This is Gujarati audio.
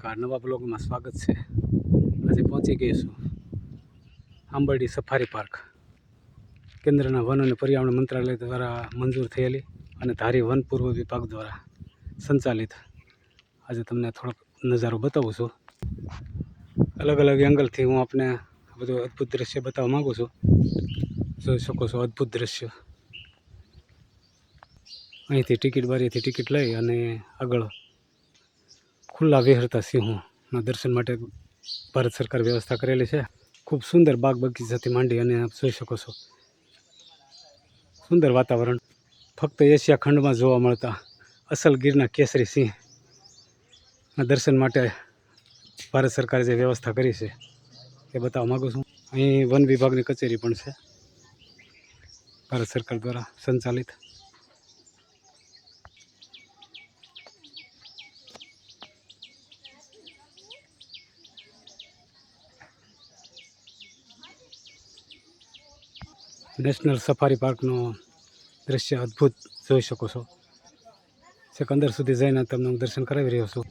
નવા બ્લોગમાં સ્વાગત છે. આજે પહોંચી ગઈ છું આંબરડી સફારી પાર્ક. કેન્દ્રના વન અને પર્યાવરણ મંત્રાલય દ્વારા મંજૂર થયેલી અને ધારી વન પૂર્વ વિભાગ દ્વારા સંચાલિત. આજે તમને થોડોક નજારો બતાવું છું. અલગ અલગ એંગલથી હું આપને બધું અદ્ભુત દ્રશ્ય બતાવવા માગું છું. જોઈ શકો છો અદ્ભુત દ્રશ્ય. અહીંથી ટિકિટ બારીથી ટિકિટ લઈ અને આગળ ખુલ્લા વિહરતા સિંહોના દર્શન માટે ભારત સરકાર વ્યવસ્થા કરેલી છે. ખૂબ સુંદર બાગ બગીચાથી માંડી અને આપ જોઈ શકો છો સુંદર વાતાવરણ. ફક્ત એશિયા ખંડમાં જોવા મળતા અસલ ગીરના કેસરી સિંહના દર્શન માટે ભારત સરકારે જે વ્યવસ્થા કરી છે એ બતાવવા માગું છું. અહીં વન વિભાગની કચેરી પણ છે, ભારત સરકાર દ્વારા સંચાલિત. નેશનલ સફારી પાર્કનો દૃશ્ય અદ્ભુત જોઈ શકો છો. છેક અંદર સુધી જઈને તમને હું દર્શન કરાવી રહ્યો છું.